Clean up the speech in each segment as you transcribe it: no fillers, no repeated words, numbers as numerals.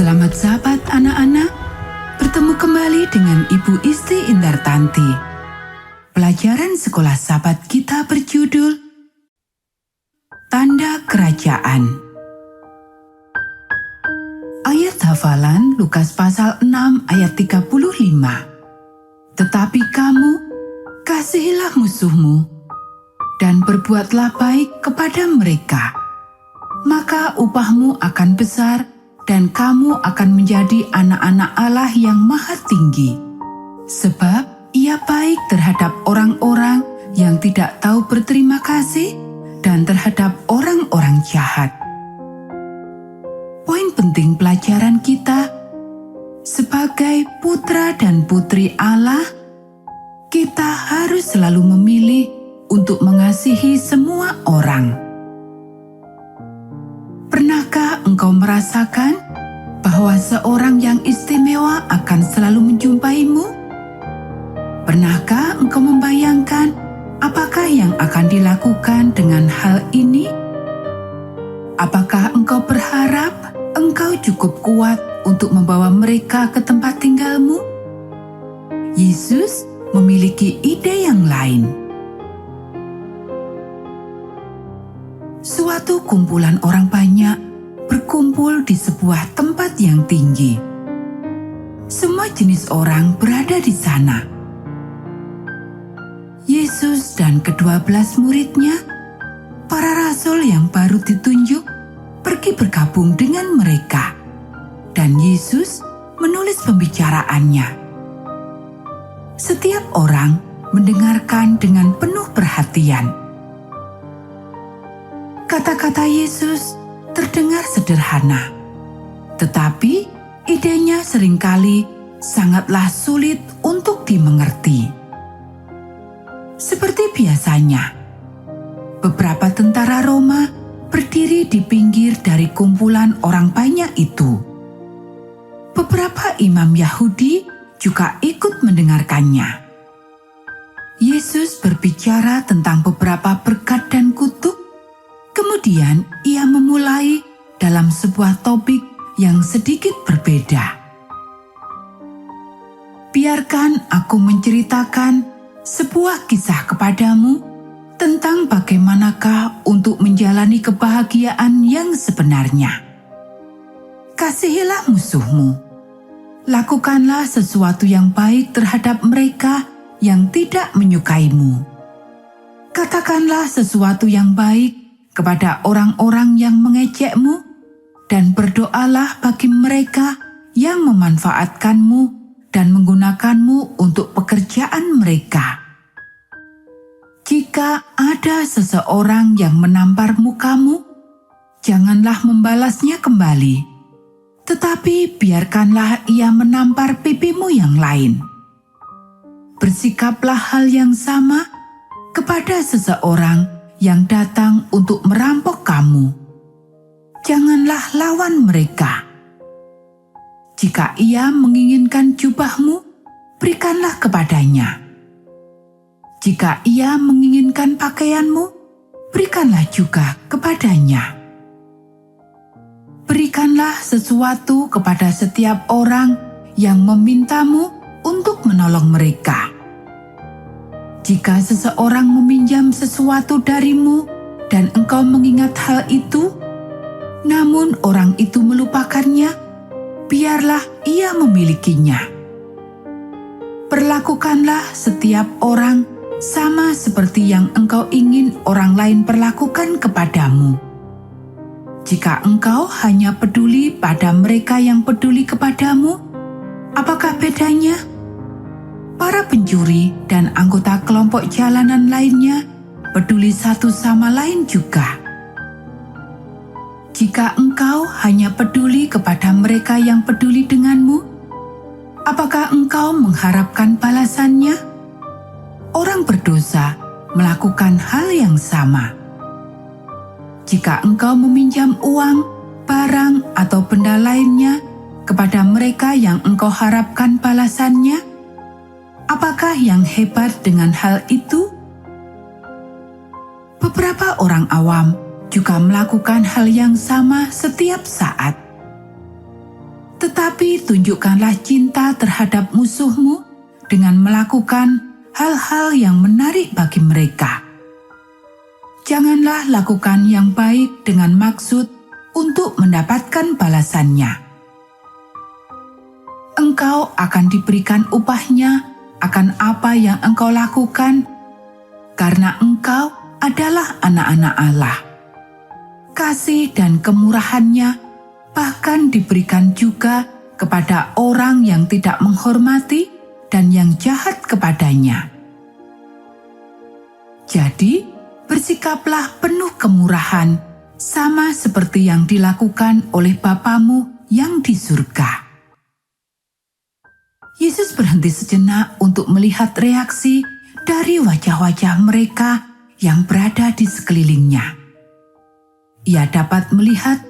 Selamat sahabat anak-anak, bertemu kembali dengan Ibu Isti Indartanti. Pelajaran sekolah sahabat kita berjudul Tanda Kerajaan. Ayat hafalan Lukas pasal 6 ayat 35. Tetapi kamu, kasihilah musuhmu, dan berbuatlah baik kepada mereka. Maka upahmu akan besar, dan kamu akan menjadi anak-anak Allah yang maha tinggi. Sebab Ia baik terhadap orang-orang yang tidak tahu berterima kasih dan terhadap orang-orang jahat. Poin penting pelajaran kita, sebagai putra dan putri Allah, kita harus selalu memilih untuk mengasihi semua orang. Pernahkah engkau merasakan bahwa seorang yang istimewa akan selalu menjumpaimu? Pernahkah engkau membayangkan apakah yang akan dilakukan dengan hal ini? Apakah engkau berharap engkau cukup kuat untuk membawa mereka ke tempat tinggalmu? Yesus memiliki ide yang lain. Suatu kumpulan orang banyak berkumpul di sebuah tempat yang tinggi. Semua jenis orang berada di sana. Yesus dan ke-12 muridnya, para rasul yang baru ditunjuk, pergi bergabung dengan mereka. Dan Yesus menulis pembicaraannya. Setiap orang mendengarkan dengan penuh perhatian. Kata-kata Yesus terdengar sederhana, tetapi idenya seringkali sangatlah sulit untuk dimengerti. Seperti biasanya, beberapa tentara Roma berdiri di pinggir dari kumpulan orang banyak itu. Beberapa imam Yahudi juga ikut mendengarkannya. Yesus berbicara tentang beberapa berkat dan kutuk. Kemudian ia memulai dalam sebuah topik yang sedikit berbeda. Biarkan aku menceritakan sebuah kisah kepadamu tentang bagaimanakah untuk menjalani kebahagiaan yang sebenarnya. Kasihilah musuhmu. Lakukanlah sesuatu yang baik terhadap mereka yang tidak menyukaimu. Katakanlah sesuatu yang baik kepada orang-orang yang mengejekmu, dan berdoalah bagi mereka yang memanfaatkanmu dan menggunakanmu untuk pekerjaan mereka. Jika ada seseorang yang menampar mukamu, janganlah membalasnya kembali, tetapi biarkanlah ia menampar pipimu yang lain. Bersikaplah hal yang sama kepada seseorang yang datang untuk merampok kamu. Janganlah lawan mereka. Jika ia menginginkan jubahmu, berikanlah kepadanya. Jika ia menginginkan pakaianmu, berikanlah juga kepadanya. Berikanlah sesuatu kepada setiap orang yang memintamu untuk menolong mereka. Jika seseorang meminjam sesuatu darimu dan engkau mengingat hal itu, namun orang itu melupakannya, biarlah ia memilikinya. Perlakukanlah setiap orang sama seperti yang engkau ingin orang lain perlakukan kepadamu. Jika engkau hanya peduli pada mereka yang peduli kepadamu, apakah bedanya? Para pencuri dan anggota kelompok jalanan lainnya peduli satu sama lain juga. Jika engkau hanya peduli kepada mereka yang peduli denganmu, apakah engkau mengharapkan balasannya? Orang berdosa melakukan hal yang sama. Jika engkau meminjam uang, barang, atau benda lainnya kepada mereka yang engkau harapkan balasannya, apakah yang hebat dengan hal itu? Beberapa orang awam juga melakukan hal yang sama setiap saat. Tetapi tunjukkanlah cinta terhadap musuhmu dengan melakukan hal-hal yang menarik bagi mereka. Janganlah lakukan yang baik dengan maksud untuk mendapatkan balasannya. Engkau akan diberikan upahnya akan apa yang engkau lakukan, karena engkau adalah anak-anak Allah. Kasih dan kemurahannya bahkan diberikan juga kepada orang yang tidak menghormati dan yang jahat kepadanya. Jadi, bersikaplah penuh kemurahan, sama seperti yang dilakukan oleh Bapamu yang di surga. Yesus berhenti sejenak untuk melihat reaksi dari wajah-wajah mereka yang berada di sekelilingnya. Ia dapat melihat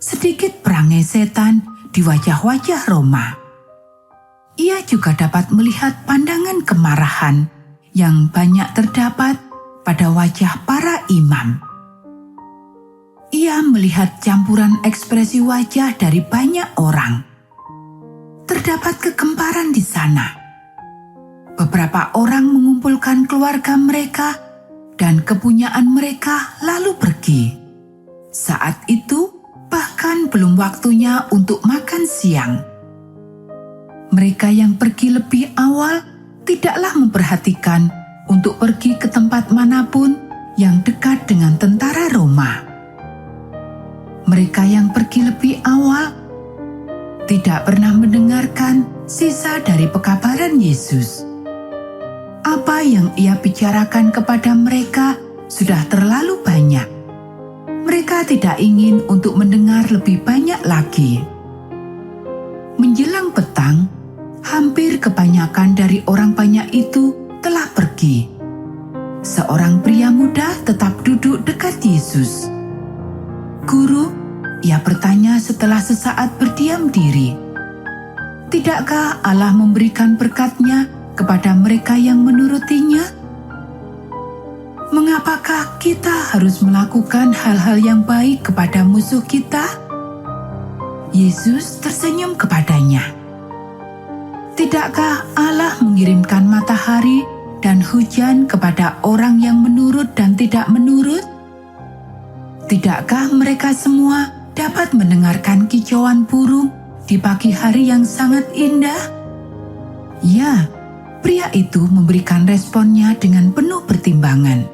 sedikit perangai setan di wajah-wajah Roma. Ia juga dapat melihat pandangan kemarahan yang banyak terdapat pada wajah para imam. Ia melihat campuran ekspresi wajah dari banyak orang. Terdapat kegemparan di sana. Beberapa orang mengumpulkan keluarga mereka dan kepunyaan mereka lalu pergi. Saat itu bahkan belum waktunya untuk makan siang. Mereka yang pergi lebih awal tidaklah memperhatikan untuk pergi ke tempat manapun yang dekat dengan tentara Roma. Mereka yang pergi lebih awal tidak pernah mendengarkan sisa dari pekabaran Yesus. Apa yang ia bicarakan kepada mereka sudah terlalu banyak. Mereka tidak ingin untuk mendengar lebih banyak lagi. Menjelang petang, hampir kebanyakan dari orang banyak itu telah pergi. Seorang pria muda tetap duduk dekat Yesus. "Guru," ia bertanya setelah sesaat berdiam diri, "tidakkah Allah memberikan berkat-Nya kepada mereka yang menurutinya? Mengapakah kita harus melakukan hal-hal yang baik kepada musuh kita?" Yesus tersenyum kepadanya. "Tidakkah Allah mengirimkan matahari dan hujan kepada orang yang menurut dan tidak menurut? Tidakkah mereka semua dapat mendengarkan kicauan burung di pagi hari yang sangat indah?" Ya, pria itu memberikan responnya dengan penuh pertimbangan.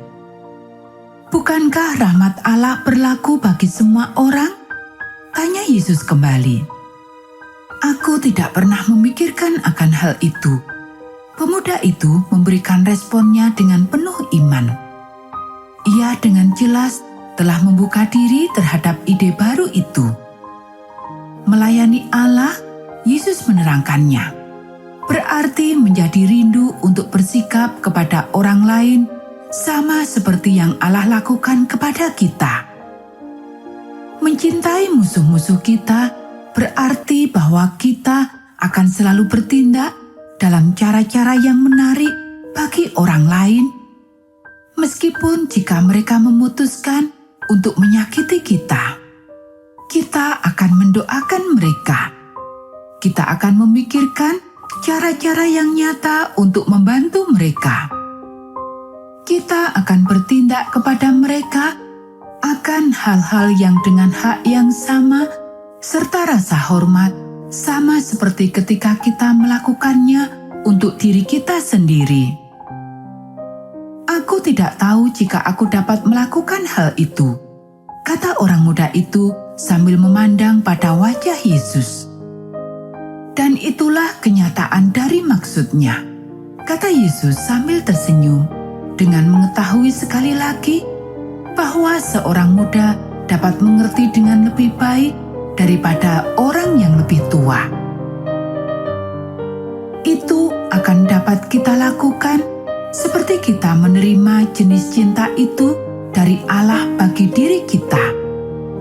"Bukankah rahmat Allah berlaku bagi semua orang?" tanya Yesus kembali. "Aku tidak pernah memikirkan akan hal itu." Pemuda itu memberikan responnya dengan penuh iman. Ia dengan jelas telah membuka diri terhadap ide baru itu. Melayani Allah, Yesus menerangkannya, berarti menjadi rindu untuk bersikap kepada orang lain sama seperti yang Allah lakukan kepada kita. Mencintai musuh-musuh kita berarti bahwa kita akan selalu bertindak dalam cara-cara yang menarik bagi orang lain, meskipun jika mereka memutuskan untuk menyakiti kita. Kita akan mendoakan mereka. Kita akan memikirkan cara-cara yang nyata untuk membantu mereka. Kita akan bertindak kepada mereka akan hal-hal yang dengan hak yang sama serta rasa hormat, sama seperti ketika kita melakukannya untuk diri kita sendiri. "Aku tidak tahu jika aku dapat melakukan hal itu," kata orang muda itu sambil memandang pada wajah Yesus. "Dan itulah kenyataan dari maksudnya," kata Yesus sambil tersenyum, dengan mengetahui sekali lagi bahwa seorang muda dapat mengerti dengan lebih baik daripada orang yang lebih tua. Itu akan dapat kita lakukan seperti kita menerima jenis cinta itu dari Allah bagi diri kita,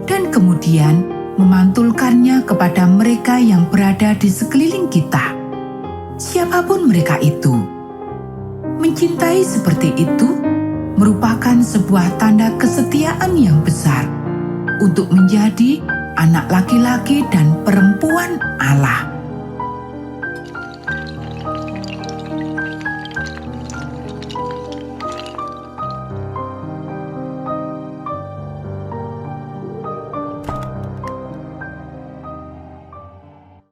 dan kemudian memantulkannya kepada mereka yang berada di sekeliling kita, siapapun mereka itu. Mencintai seperti itu merupakan sebuah tanda kesetiaan yang besar untuk menjadi anak laki-laki dan perempuan Allah.